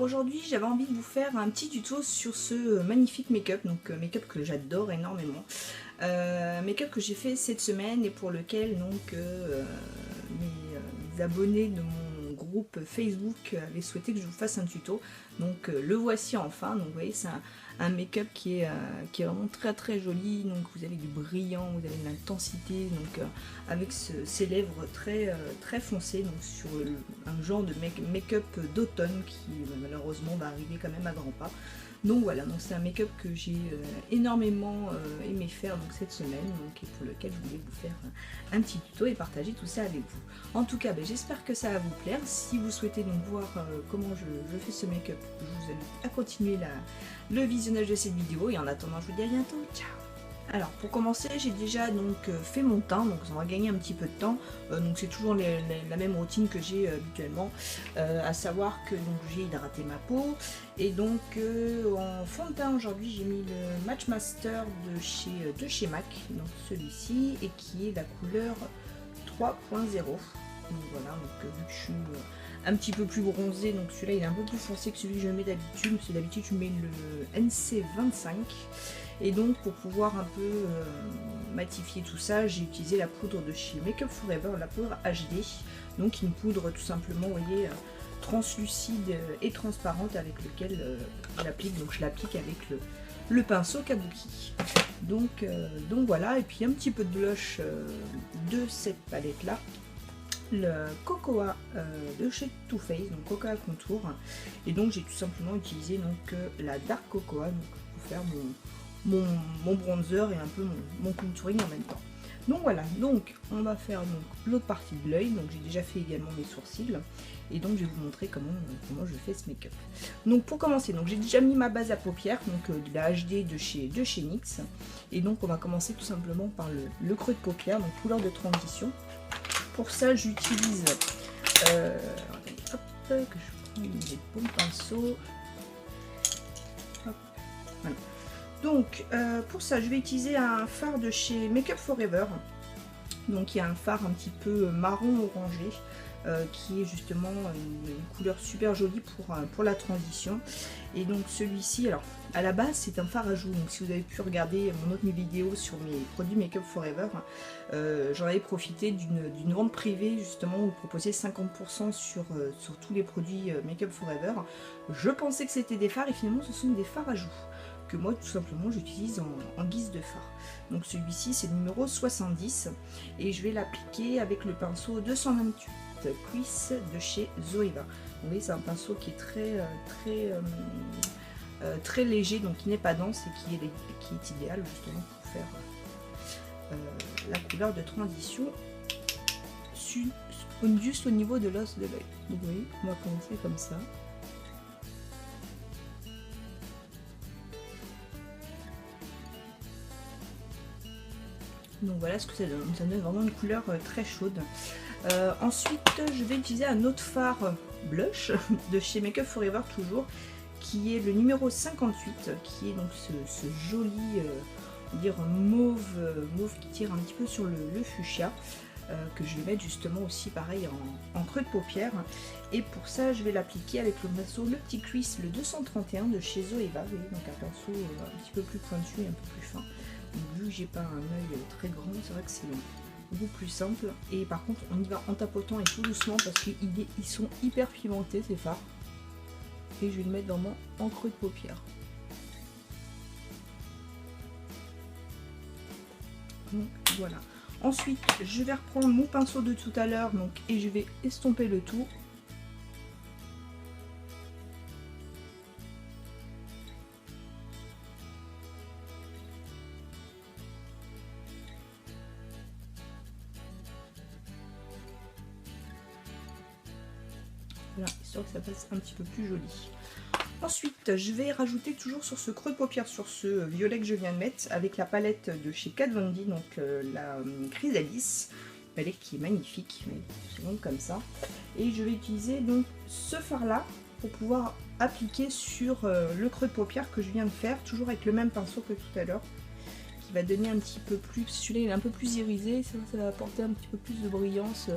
aujourd'hui j'avais envie de vous faire un petit tuto sur ce magnifique make-up, donc make-up que j'adore énormément, make-up que j'ai fait cette semaine et pour lequel donc mes abonnés de mon groupe Facebook avaient souhaité que je vous fasse un tuto, donc le voici enfin. Donc vous voyez, c'est un make-up qui est vraiment très très joli, donc vous avez du brillant, vous avez de l'intensité, donc avec ces lèvres très foncées, donc sur un genre de make-up d'automne qui malheureusement va arriver quand même à grands pas. Donc voilà, donc c'est un make-up que j'ai énormément aimé faire donc cette semaine, donc, et pour lequel je voulais vous faire un petit tuto et partager tout ça avec vous. En tout cas, j'espère que ça va vous plaire. Si vous souhaitez donc voir comment je fais ce make-up, je vous invite à continuer le visionnage de cette vidéo, et en attendant, je vous dis à bientôt, ciao. Alors pour commencer, j'ai déjà donc fait mon teint, donc ça va gagner un petit peu de temps, donc c'est toujours la même routine que j'ai habituellement, à savoir que j'ai hydraté ma peau, et donc en fond de teint aujourd'hui j'ai mis le Match Master de chez MAC, donc celui-ci, et qui est la couleur 3.0. Donc voilà, donc vu que je suis un petit peu plus bronzée, donc celui-là il est un peu plus foncé que celui que je mets d'habitude, parce que d'habitude je mets le NC25. Et donc pour pouvoir un peu matifier tout ça, j'ai utilisé la poudre de chez Make Up For Ever, la poudre HD. Donc une poudre tout simplement, vous voyez, translucide et transparente, avec lequel j'applique. Donc je l'applique avec le pinceau Kabuki. Donc voilà, et puis un petit peu de blush de cette palette là. Le Cocoa de chez Too Faced, donc Cocoa Contour. Et donc j'ai tout simplement utilisé donc la Dark Cocoa, donc, pour faire mon bronzer et un peu mon contouring en même temps. Donc voilà, donc on va faire donc l'autre partie de l'œil. Donc j'ai déjà fait également mes sourcils, et donc je vais vous montrer comment je fais ce make-up. Donc pour commencer, donc j'ai déjà mis ma base à paupières, donc de la HD de chez NYX, et donc on va commencer tout simplement par le creux de paupière, donc couleur de transition. Pour ça j'utilise hop, que je prends des bons pinceaux. Hop, voilà. Donc pour ça je vais utiliser un fard de chez Make Up For Ever, donc il y a un fard un petit peu marron orangé, qui est justement une couleur super jolie pour la transition. Et donc celui-ci, alors à la base c'est un fard à joues, donc si vous avez pu regarder mon autre vidéo sur mes produits Make Up For Ever, j'en avais profité d'une vente privée justement où vous proposez 50% sur tous les produits Make Up For Ever. Je pensais que c'était des fards, et finalement ce sont des fards à joues que moi tout simplement j'utilise en guise de fard. Donc celui-ci c'est le numéro 70, et je vais l'appliquer avec le pinceau 228 Crease de chez Zoeva. Vous voyez, c'est un pinceau qui est très léger, donc qui n'est pas dense, et qui est idéal justement pour faire la couleur de transition juste au niveau de l'os de l'œil. Donc vous voyez, on va commencer comme ça. Donc voilà ce que ça donne. Ça donne vraiment une couleur très chaude. Ensuite, je vais utiliser un autre fard blush de chez Make Up For Ever toujours, qui est le numéro 58, qui est donc ce joli mauve qui tire un petit peu sur le fuchsia, que je vais mettre justement aussi pareil en creux de paupière. Et pour ça je vais l'appliquer avec le pinceau le petit Crease, le 231 de chez Zoeva. Vous voyez, donc un pinceau un petit peu plus pointu et un peu plus fin. Donc, vu que j'ai pas un œil très grand, c'est vrai que c'est beaucoup plus simple. Et par contre on y va en tapotant et tout doucement, parce qu'ils sont hyper pimentés ces fards. Et je vais le mettre vraiment en creux de paupière. Donc voilà. Ensuite je vais reprendre mon pinceau de tout à l'heure, donc, et je vais estomper le tout. Voilà, histoire que ça fasse un petit peu plus joli. Ensuite, je vais rajouter toujours sur ce creux de paupière, sur ce violet que je viens de mettre, avec la palette de chez Kat Von D, donc la Chrysalis, palette qui est magnifique, comme ça. Et je vais utiliser donc ce fard là pour pouvoir appliquer sur le creux de paupière que je viens de faire, toujours avec le même pinceau que tout à l'heure, qui va donner un petit peu plus, celui-là il est un peu plus irisé, ça va apporter un petit peu plus de brillance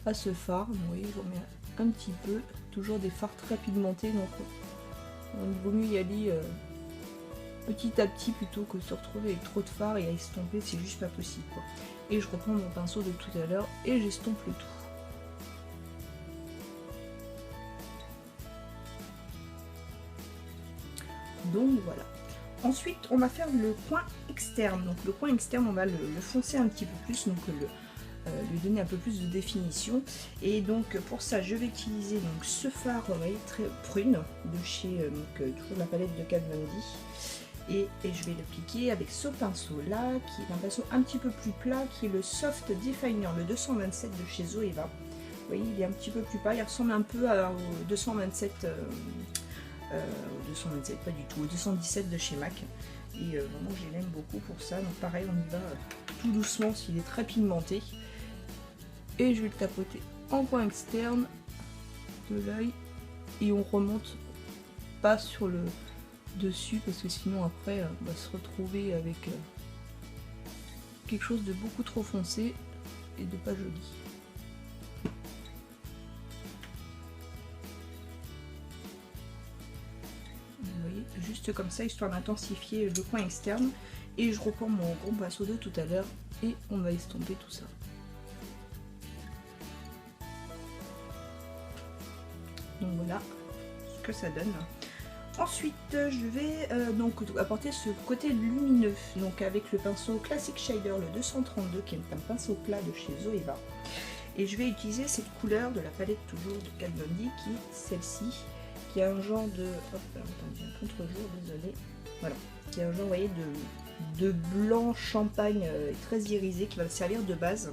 à ce fard. Donc, vous voyez, je remets un petit peu toujours des fards très pigmentés, donc il vaut mieux y aller petit à petit plutôt que de se retrouver avec trop de fards et à estomper, c'est juste pas possible quoi. Et je reprends mon pinceau de tout à l'heure et j'estompe le tout. Donc voilà. Ensuite, on va faire le coin externe. Donc le coin externe, on va le foncer un petit peu plus, donc lui donner un peu plus de définition. Et donc pour ça, je vais utiliser donc ce fard, vous voyez, très prune de chez toujours la palette de Kat Von D. Et je vais l'appliquer avec ce pinceau là, qui est un pinceau un petit peu plus plat, qui est le Soft Definer, le 227 de chez Zoeva. Vous voyez, il est un petit peu plus plat, il ressemble un peu au 227. 227 pas du tout, 217 de chez MAC, et vraiment je l'aime beaucoup pour ça. Donc pareil, on y va tout doucement s'il est très pigmenté, et je vais le tapoter en coin externe de l'œil et on remonte pas sur le dessus parce que sinon après on va se retrouver avec quelque chose de beaucoup trop foncé et de pas joli. Juste comme ça, histoire d'intensifier le coin externe, et je reprends mon gros pinceau de tout à l'heure et on va estomper tout ça. Donc voilà ce que ça donne. Ensuite je vais donc apporter ce côté lumineux, donc avec le pinceau Classic Shader, le 232, qui est un pinceau plat de chez Zoeva, et je vais utiliser cette couleur de la palette toujours de Kat Von D, qui est celle-ci, qui a un genre de, hop, attendez, un contre-jour, désolé, voilà, qui a un genre, vous voyez, de blanc champagne très irisé, qui va me servir de base.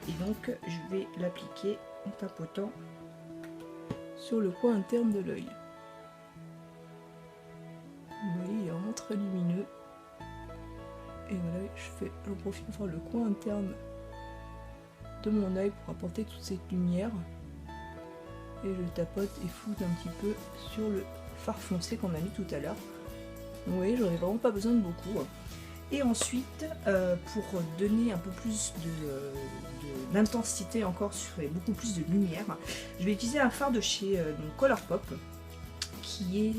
Et donc je vais l'appliquer en tapotant sur le coin interne de l'œil. Vous voyez, il est vraiment très lumineux. Et voilà, j'en profite pour faire le coin interne de mon œil pour apporter toute cette lumière. Et je tapote et floute un petit peu sur le fard foncé qu'on a mis tout à l'heure. Vous voyez, j'en ai vraiment pas besoin de beaucoup. Et ensuite, pour donner un peu plus d'intensité encore et beaucoup plus de lumière, je vais utiliser un fard de chez Colourpop, qui est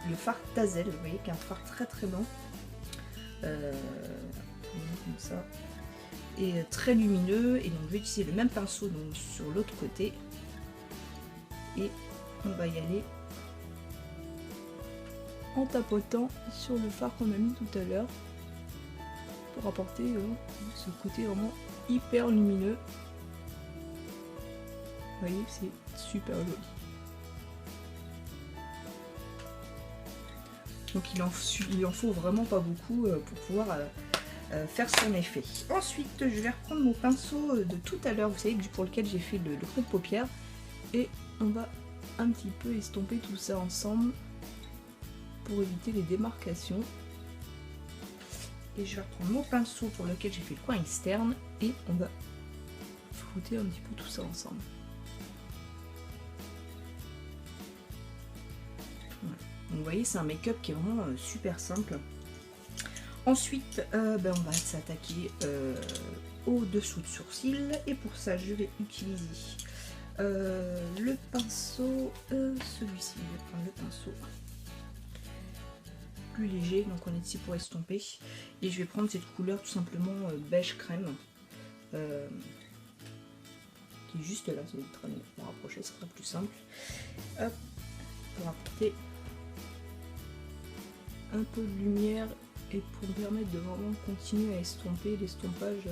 le fard Tazel, vous voyez, qui est un fard très très blanc, comme ça, et très lumineux. Et donc je vais utiliser le même pinceau donc sur l'autre côté, et on va y aller en tapotant sur le fard qu'on a mis tout à l'heure pour apporter ce côté vraiment hyper lumineux. Vous voyez, c'est super joli. Donc il en faut vraiment pas beaucoup pour pouvoir faire son effet. Ensuite, je vais reprendre mon pinceau de tout à l'heure, vous savez, pour lequel j'ai fait le creux de paupière, et on va un petit peu estomper tout ça ensemble pour éviter les démarcations. Et je vais reprendre mon pinceau pour lequel j'ai fait le coin externe et on va flouter un petit peu tout ça ensemble. Voilà. Donc vous voyez, c'est un make-up qui est vraiment super simple. Ensuite, on va s'attaquer au dessous de sourcil, et pour ça je vais utiliser le pinceau, celui-ci. Je vais prendre le pinceau plus léger, donc on est ici pour estomper, et je vais prendre cette couleur tout simplement beige crème, qui est juste là. Si vous me rapprocher, ce sera plus simple. Hop, pour apporter un peu de lumière et pour me permettre de vraiment continuer à estomper l'estompage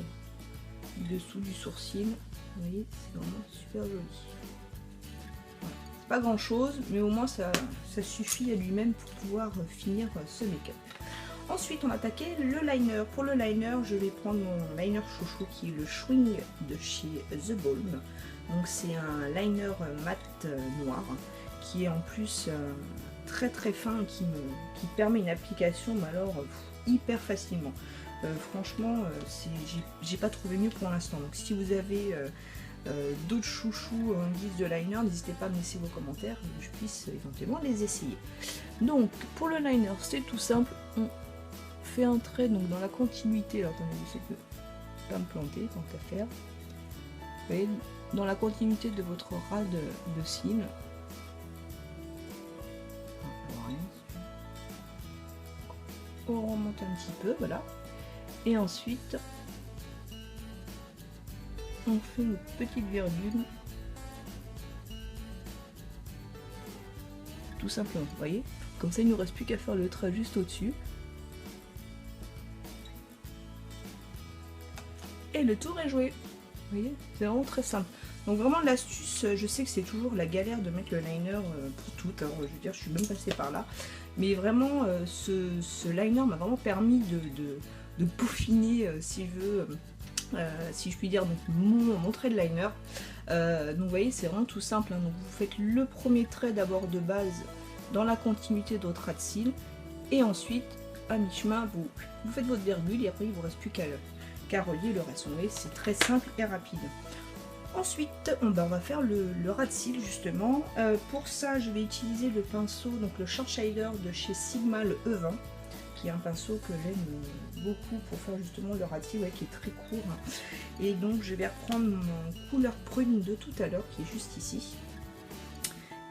du dessous du sourcil. Vous voyez, c'est vraiment super joli. Voilà. C'est pas grand chose, mais au moins ça suffit à lui-même pour pouvoir finir ce make-up. Ensuite, on va attaquer le liner. Pour le liner, je vais prendre mon liner chouchou qui est le Schwing de chez The Balm. Donc c'est un liner mat noir qui est en plus très très fin, qui permet une application, mais alors hyper facilement. Franchement, j'ai pas trouvé mieux pour l'instant. Donc si vous avez d'autres chouchous en guise de liner, n'hésitez pas à me laisser vos commentaires, que je puisse éventuellement les essayer. Donc pour le liner, c'est tout simple. On fait un trait donc dans la continuité. Alors attendez, j'essaie de pas me planter tant qu'à faire. Vous voyez, dans la continuité de votre ras de cils, on remonte un petit peu, voilà. Et ensuite, on fait une petite virgule. Tout simplement, vous voyez. Comme ça, il ne nous reste plus qu'à faire le trait juste au-dessus. Et le tour est joué. Vous voyez, c'est vraiment très simple. Donc vraiment l'astuce, je sais que c'est toujours la galère de mettre le liner pour tout. Alors, je veux dire, je suis même passée par là. Mais vraiment, ce liner m'a vraiment permis de peaufiner, si je veux, si je puis dire, donc mon trait de liner. Donc vous voyez, c'est vraiment tout simple. Hein. Donc vous faites le premier trait d'abord de base dans la continuité de votre ras de cils. Et ensuite, à mi-chemin, vous faites votre virgule et après il ne vous reste plus qu'à relier le reste. Vous voyez, c'est très simple et rapide. Ensuite, on va faire le ras de cils justement. Pour ça, je vais utiliser le pinceau, donc le Short Shader de chez Sigma, le E20, qui est un pinceau que j'aime beaucoup pour faire justement le ras de cils, ouais, qui est très court. Et donc, je vais reprendre mon couleur prune de tout à l'heure, qui est juste ici.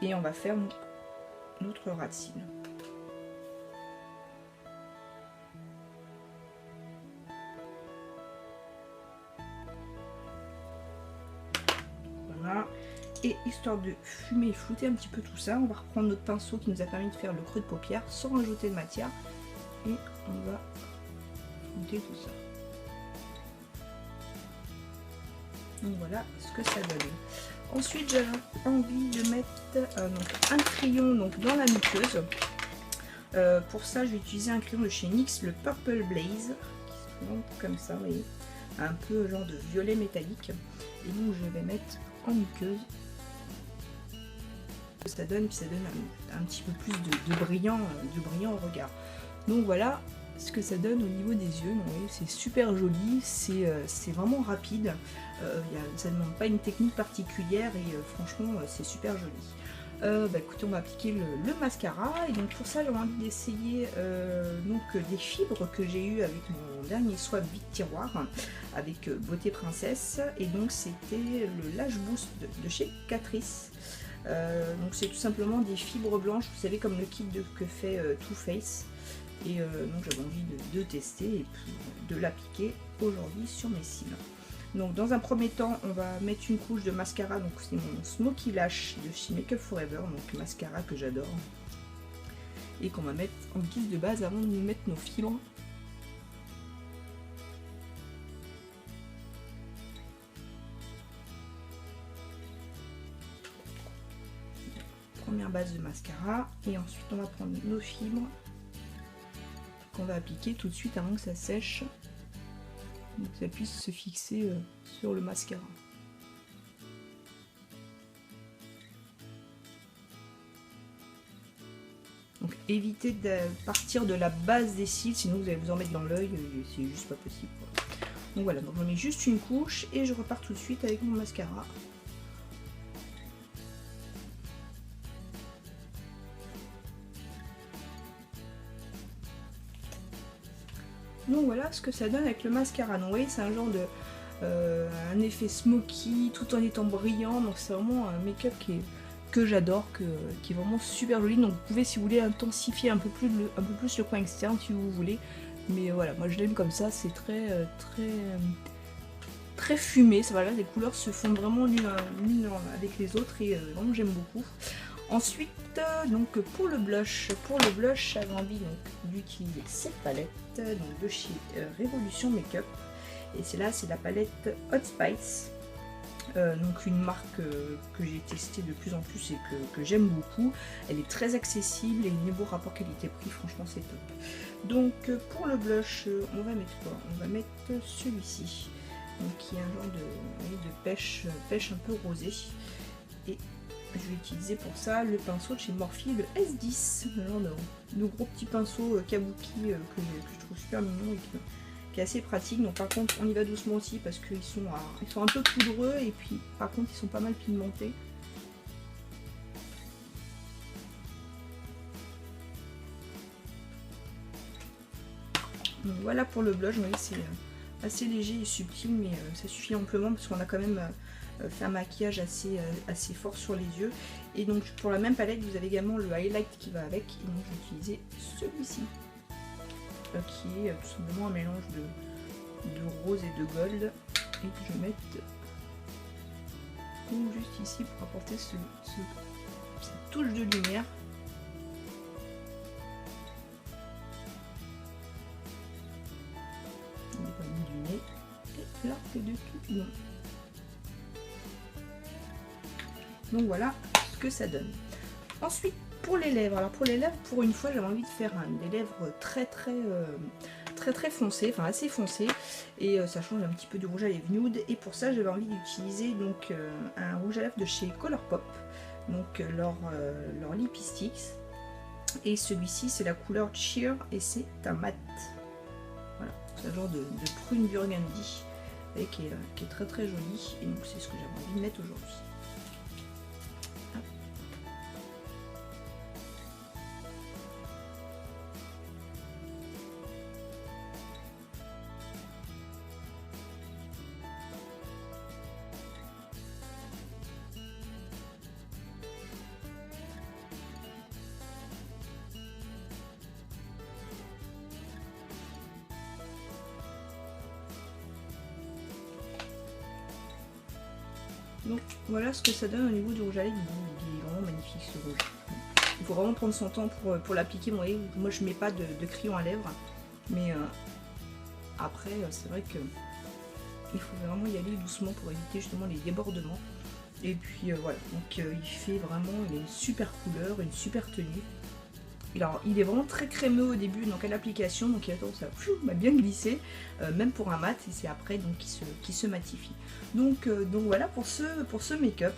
Et on va faire notre ras de cils. Et histoire de fumer et flouter un petit peu tout ça, on va reprendre notre pinceau qui nous a permis de faire le creux de paupière sans rajouter de matière. Et on va flouter tout ça. Donc voilà ce que ça donne. Ensuite, j'avais envie de mettre un crayon donc, dans la muqueuse. Pour ça, je vais utiliser un crayon de chez NYX, le Purple Blaze, qui se présente comme ça, vous voyez, un peu genre de violet métallique. Et donc, je vais mettre en muqueuse. Ça donne, puis ça donne un petit peu plus de brillant au regard. Donc voilà ce que ça donne au niveau des yeux. C'est super joli, c'est vraiment rapide, ça ne demande pas une technique particulière et franchement c'est super joli. Écoutez, on va appliquer le mascara et donc pour ça j'ai envie d'essayer des fibres que j'ai eu avec mon dernier swap vide tiroir avec Beauté Princesse, et donc c'était le Lash Boost de chez Catrice. Donc c'est tout simplement des fibres blanches, vous savez, comme le kit que fait Too Faced. Et donc j'avais envie de tester et puis de l'appliquer aujourd'hui sur mes cils. Donc dans un premier temps, on va mettre une couche de mascara, donc c'est mon Smoky Lash de chez Make Up Forever, donc mascara que j'adore. Et qu'on va mettre en guise de base avant de nous mettre nos fibres. Première base de mascara, et ensuite on va prendre nos fibres qu'on va appliquer tout de suite avant que ça sèche, donc que ça puisse se fixer sur le mascara. Donc évitez de partir de la base des cils, sinon vous allez vous en mettre dans l'œil, c'est juste pas possible, quoi. Donc voilà, donc je mets juste une couche et je repars tout de suite avec mon mascara. Donc voilà ce que ça donne avec le mascara. Donc vous voyez, c'est un genre de un effet smoky tout en étant brillant. Donc c'est vraiment un make-up que j'adore, qui est vraiment super joli. Donc vous pouvez, si vous voulez, intensifier un peu plus le coin externe si vous voulez. Mais voilà, moi je l'aime comme ça. C'est très fumé. Ça va là, les couleurs se fondent vraiment l'une avec les autres et vraiment j'aime beaucoup. Ensuite, donc pour le blush, j'avais envie d'utiliser cette palette donc de chez Révolution Makeup, et c'est la palette Hot Spice, donc une marque que j'ai testée de plus en plus et que j'aime beaucoup. Elle est très accessible et une beau rapport qualité-prix, franchement c'est top. Donc pour le blush, on va mettre quoi? On va mettre celui-ci, donc qui est un genre de pêche un peu rosé, et je vais utiliser pour ça le pinceau de chez Morphe, le S10, genre de gros petit pinceau kabuki que je trouve super mignon et qui est assez pratique. Donc par contre on y va doucement aussi parce qu'ils sont un peu poudreux, et puis par contre ils sont pas mal pigmentés. Donc voilà pour le blush, vous voyez, c'est assez léger et subtil, mais ça suffit amplement parce qu'on a quand même fait un maquillage assez fort sur les yeux. Et donc pour la même palette vous avez également le highlight qui va avec, et donc je vais utiliser celui-ci. qui est tout simplement un mélange de rose et de gold, et que je vais mettre juste ici pour apporter cette touche de lumière. On n'est pas mis du nez, et là c'est de tout long. Donc voilà ce que ça donne. Ensuite pour les lèvres, alors pour les lèvres, pour une fois j'avais envie de faire des lèvres très foncées, enfin assez foncées, et ça change un petit peu du rouge à lèvres nude, et pour ça j'avais envie d'utiliser donc un rouge à lèvres de chez Colourpop, donc leur Lippie Sticks, et celui-ci c'est la couleur Cheer et c'est un mat. Voilà, c'est un genre de prune burgundy et qui est très joli, et donc c'est ce que j'avais envie de mettre aujourd'hui. Donc voilà ce que ça donne au niveau du rouge à lèvres, il est vraiment magnifique ce rouge. Il faut vraiment prendre son temps pour l'appliquer. Vous voyez, moi je mets pas de crayon à lèvres, mais après c'est vrai que il faut vraiment y aller doucement pour éviter justement les débordements. Et puis voilà, donc il fait vraiment, il a une super couleur, une super tenue. Alors il est vraiment très crémeux au début, donc à l'application, donc il a tendance à bien glisser, même pour un mat, et c'est après donc qui se matifie. Donc voilà pour ce make-up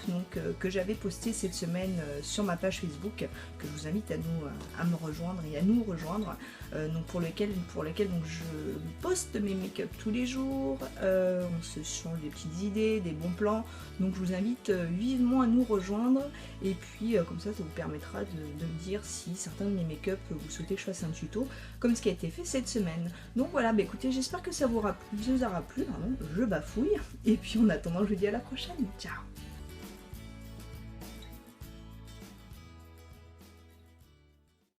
que j'avais posté cette semaine sur ma page Facebook, que je vous invite à me rejoindre et à nous rejoindre, donc pour lequel donc je poste mes make-up tous les jours, on se change des petites idées, des bons plans, donc je vous invite vivement à nous rejoindre, et puis comme ça vous permettra de me dire si certains de mes make-up vous souhaitez que je fasse un tuto, comme ce qui a été fait cette semaine. Donc voilà, bah écoutez, j'espère que ça vous aura plu, pardon, je bafouille, et puis en attendant je vous dis à la prochaine, ciao.